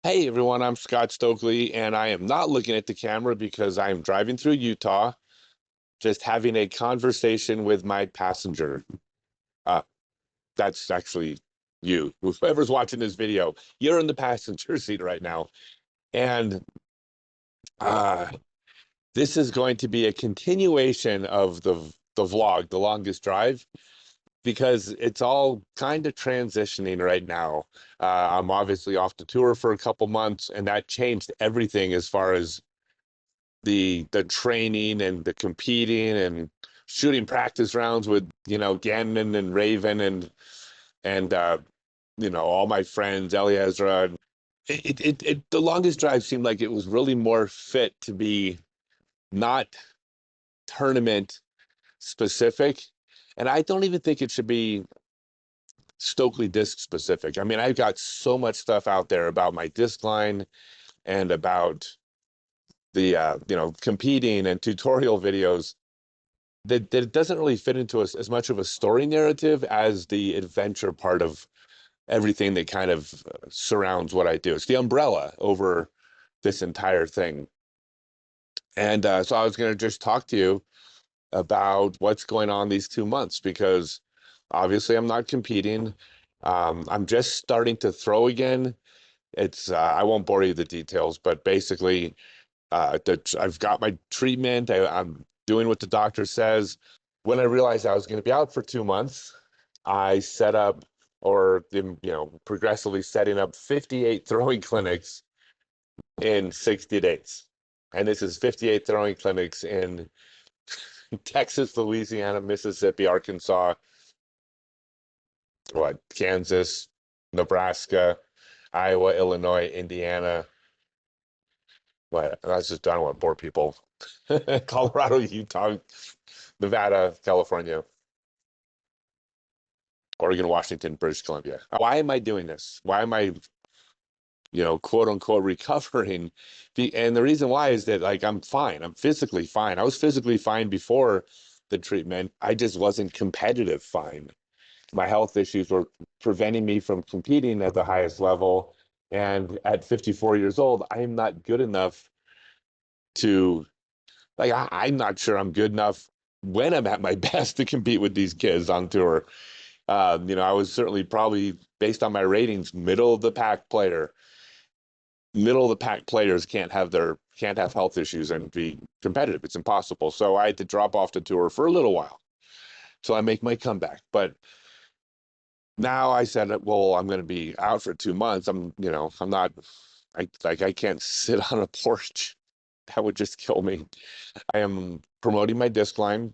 Hey everyone, I'm Scott Stokely, and I am not looking at the camera because I am driving through Utah, just having a conversation with my passenger. Uh, that's actually you, whoever's watching this video. You're in the passenger seat right now, and uh, this is going to be a continuation of the vlog, The Longest Drive, because it's all kind of transitioning right now. I'm obviously off the tour for a couple months, and that changed everything as far as the training and the competing and shooting practice rounds with Gannon and Raven and all my friends Eliezra. The longest drive seemed like it was really more fit to be not tournament specific, and I don't even think it should be Stokely disc specific. I mean, I've got so much stuff out there about my disc line and about the competing and tutorial videos that it doesn't really fit into as much of a story narrative as the adventure part of everything that kind of surrounds what I do. It's the umbrella over this entire thing. And so I was going to just talk to you about what's going on these 2 months because obviously I'm not competing. I'm just starting to throw again. It's I won't bore you with the details, but basically I've got my treatment. I'm doing what the doctor says. When I realized I was going to be out for 2 months, I set up or progressively setting up 58 throwing clinics in 60 days. And this is 58 throwing clinics in Texas, Louisiana, Mississippi, Arkansas, Kansas, Nebraska, Iowa, Illinois, Indiana. That's just, I don't want to bore people. Colorado, Utah, Nevada, California, Oregon, Washington, British Columbia. Why am I doing this? Why am I, quote unquote, recovering? And the reason why is that, like, I'm fine. I'm physically fine. I was physically fine before the treatment. I just wasn't competitive fine. My health issues were preventing me from competing at the highest level. And at 54 years old, I am not good enough to, like, I'm not sure I'm good enough when I'm at my best to compete with these kids on tour. I was certainly probably based on my ratings, middle of the pack player. Middle of the pack players can't have health issues and be competitive. It's impossible. So I had to drop off the tour for a little while. So I make my comeback. But now I said, well, I'm going to be out for 2 months. I'm not, I can't sit on a porch. That would just kill me. I am promoting my disc line.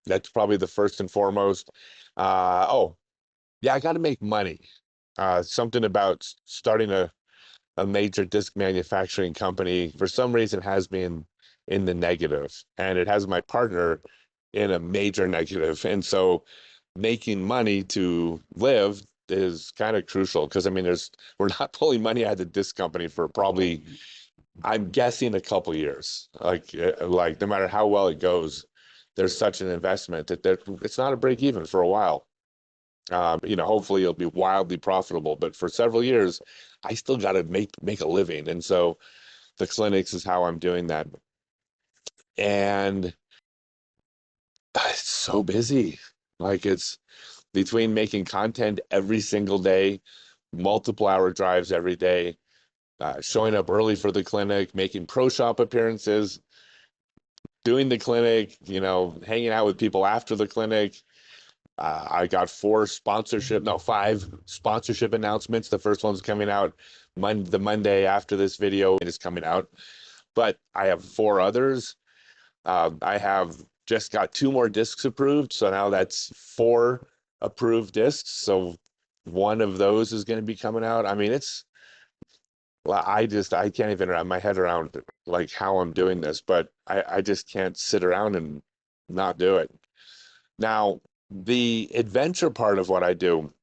That's probably the first and foremost. Oh, yeah, I got to make money. Something about starting a major disc manufacturing company for some reason has me in the negative, and it has my partner in a major negative. And so making money to live is kind of crucial because I mean we're not pulling money out of the disc company for probably, I'm guessing, a couple years. Like no matter how well it goes, there's such an investment that it's not a break even for a while. Hopefully it'll be wildly profitable, but for several years, I still got to make a living. And so the clinics is how I'm doing that. And it's so busy. Like it's between making content every single day, multiple hour drives every day, showing up early for the clinic, making pro shop appearances, doing the clinic, hanging out with people after the clinic. I got five sponsorship announcements. The first one's coming out the Monday after this video is coming out, but I have four others. I have just got two more discs approved, so now that's four approved discs. So one of those is going to be coming out. I mean, well, I can't even wrap my head around like how I'm doing this, but I just can't sit around and not do it. Now, the adventure part of what I do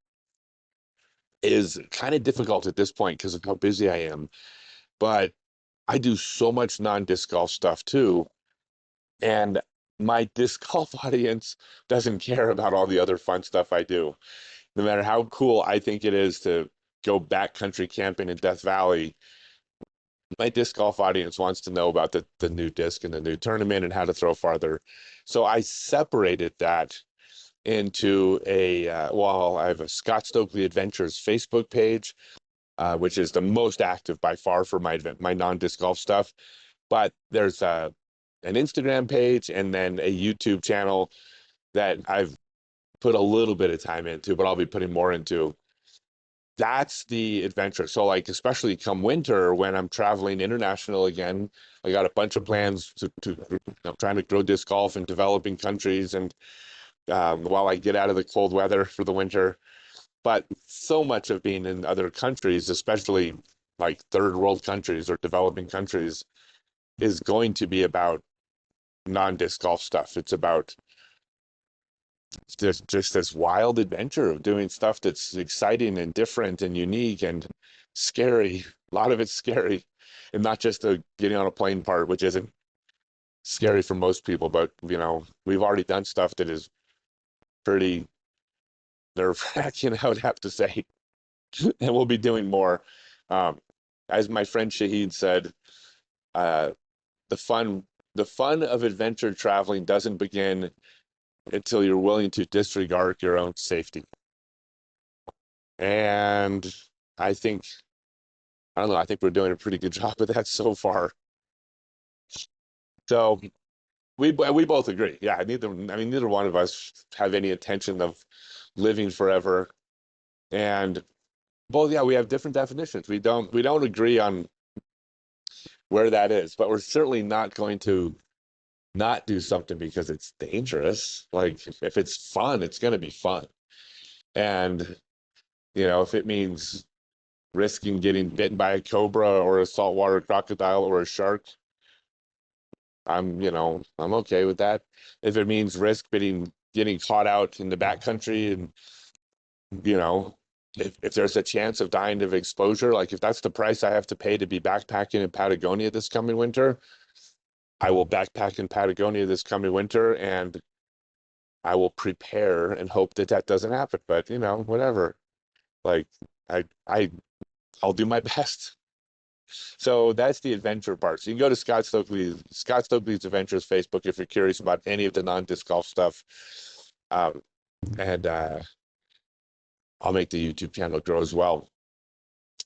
is kind of difficult at this point because of how busy I am. But I do so much non-disc golf stuff too. And my disc golf audience doesn't care about all the other fun stuff I do. No matter how cool I think it is to go backcountry camping in Death Valley, my disc golf audience wants to know about the new disc and the new tournament and how to throw farther. So I separated that into well, I have a Scott Stokely Adventures Facebook page, which is the most active by far for my non-disc golf stuff. But there's an Instagram page and then a YouTube channel that I've put a little bit of time into, but I'll be putting more into. That's the adventure. So like, especially come winter when I'm traveling international again, I got a bunch of plans to trying to grow disc golf in developing countries and while I get out of the cold weather for the winter. But so much of being in other countries, especially like third world countries or developing countries, is going to be about non-disc golf stuff. It's about just this wild adventure of doing stuff that's exciting and different and unique and scary. A lot of it's scary, and not just the getting on a plane part, which isn't scary for most people, but we've already done stuff that is pretty nerve-wracking, I would have to say, and we'll be doing more. Um, as my friend Shahid said, uh, the fun the fun of adventure traveling doesn't begin until you're willing to disregard your own safety. And I think, I don't know, I think we're doing a pretty good job of that so far. So we both agree. Yeah, neither one of us have any intention of living forever. And both, yeah, we have different definitions. We don't agree on where that is, but we're certainly not going to not do something because it's dangerous. Like if it's fun, it's going to be fun. And if it means risking getting bitten by a cobra or a saltwater crocodile or a shark, I'm okay with that. If it means risk getting caught out in the backcountry and, you know, if there's a chance of dying of exposure, like if that's the price I have to pay to be backpacking in Patagonia this coming winter, I will backpack in Patagonia this coming winter and I will prepare and hope that that doesn't happen. But, whatever. Like I I'll do my best. So that's the adventure part. So you can go to Scott Stokely's Adventures Facebook if you're curious about any of the non-disc golf stuff. Um, and I'll make the YouTube channel grow as well.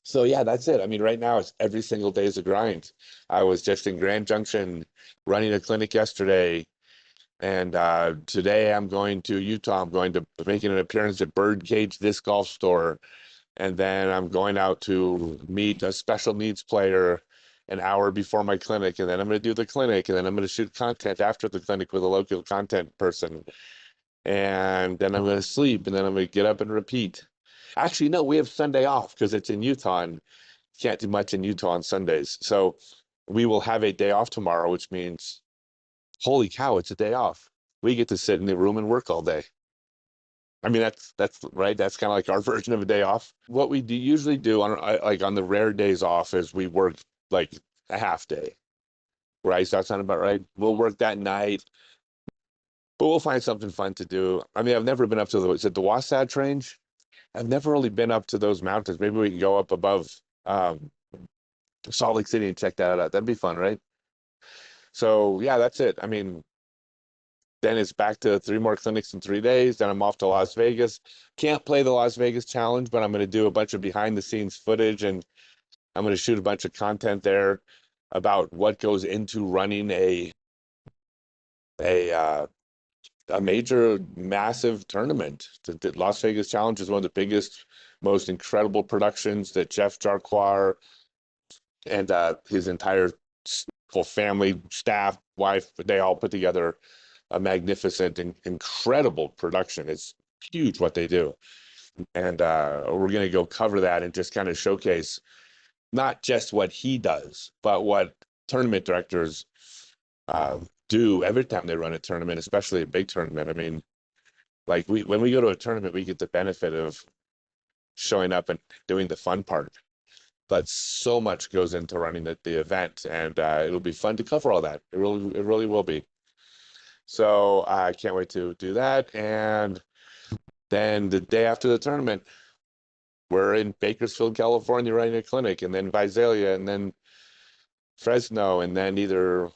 So yeah, that's it. I mean, right now it's every single day is a grind. I was just in Grand Junction running a clinic yesterday, and today I'm going to Utah. I'm going to making an appearance at Birdcage Disc Golf Store. And then I'm going out to meet a special needs player an hour before my clinic. And then I'm going to do the clinic. And then I'm going to shoot content after the clinic with a local content person. And then I'm going to sleep. And then I'm going to get up and repeat. Actually, no, we have Sunday off because it's in Utah and can't do much in Utah on Sundays. So we will have a day off tomorrow, which means, holy cow, it's a day off. We get to sit in the room and work all day. I mean, that's right. That's kind of like our version of a day off. What we usually do on the rare days off is we work like a half day, right? Does that sound about right? We'll work that night, but we'll find something fun to do. I mean, I've never been up to is it the Wasatch Range? I've never really been up to those mountains. Maybe we can go up above um, Salt Lake City and check that out. That'd be fun, right? So yeah, that's it. I mean, then it's back to 3 more clinics in 3 days. Then I'm off to Las Vegas. Can't play the Las Vegas challenge, but I'm going to do a bunch of behind the scenes footage and I'm going to shoot a bunch of content there about what goes into running a uh, a major, massive tournament. The Las Vegas Challenge is one of the biggest, most incredible productions that Jeff Jarquar and his entire whole family, staff, wife, they all put together a magnificent and incredible production. It's huge what they do. And we're going to go cover that and just kind of showcase not just what he does, but what tournament directors uh, do every time they run a tournament, especially a big tournament. I mean, like when we go to a tournament, we get the benefit of showing up and doing the fun part. But so much goes into running the event, and it'll be fun to cover all that. It really will be. So I can't wait to do that. And then the day after the tournament, we're in Bakersfield, California, running a clinic, and then Visalia, and then Fresno, and then either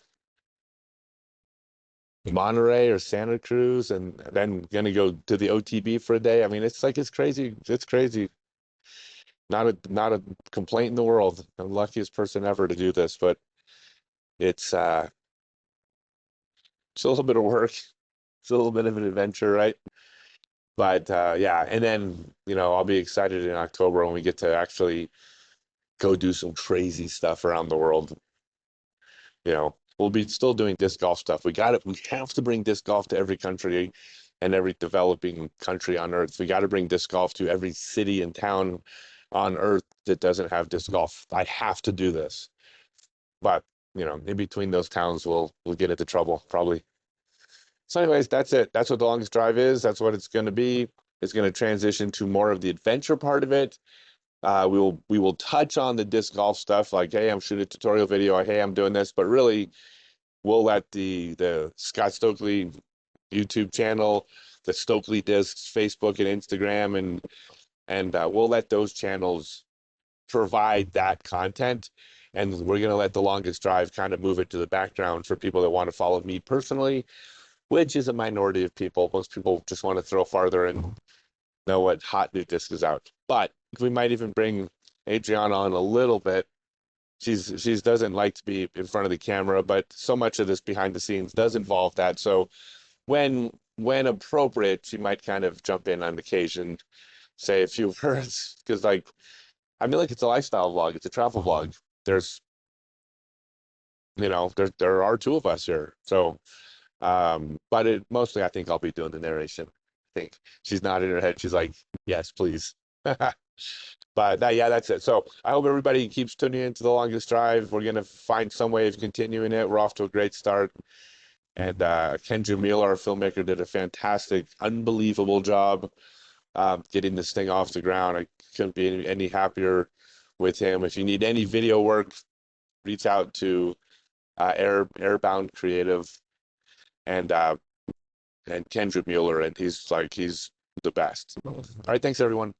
Monterey or Santa Cruz, and then gonna go to the OTB for a day. I mean, it's like it's crazy. It's crazy. Not a complaint in the world. I'm the luckiest person ever to do this, but it's it's a little bit of work. It's a little bit of an adventure, right? But yeah, and then I'll be excited in October when we get to actually go do some crazy stuff around the world. We'll be still doing disc golf stuff. We have to bring disc golf to every country and every developing country on earth. We got to bring disc golf to every city and town on earth that doesn't have disc golf. I have to do this. But, in between those towns, we'll get into trouble probably. So anyways, that's it. That's what the longest drive is. That's what it's going to be. It's going to transition to more of the adventure part of it. We will touch on the disc golf stuff, like, hey, I'm shooting a tutorial video, or hey, I'm doing this, but really we'll let the Scott Stokely YouTube channel, the Stokely Discs Facebook and Instagram, and we'll let those channels provide that content. And we're going to let the longest drive kind of move it to the background for people that want to follow me personally, which is a minority of people. Most people just want to throw farther and know what hot new disc is out. But we might even bring Adriana on a little bit. She's doesn't like to be in front of the camera, but so much of this behind the scenes does involve that. So when appropriate, she might kind of jump in on occasion, say a few words, because I mean, like, it's a lifestyle vlog, it's a travel vlog. There's there are two of us here, so but it mostly I think I'll be doing the narration. I think she's nodding her head. She's like, yes, please. But yeah, that's it. So I hope everybody keeps tuning into the longest drive. We're gonna find some way of continuing it. We're off to a great start. And Ken Jamil, our filmmaker, did a fantastic, unbelievable job getting this thing off the ground. I couldn't be any happier with him. If you need any video work, reach out to Airbound Creative and Kendra Mueller, and he's the best. All right, thanks everyone.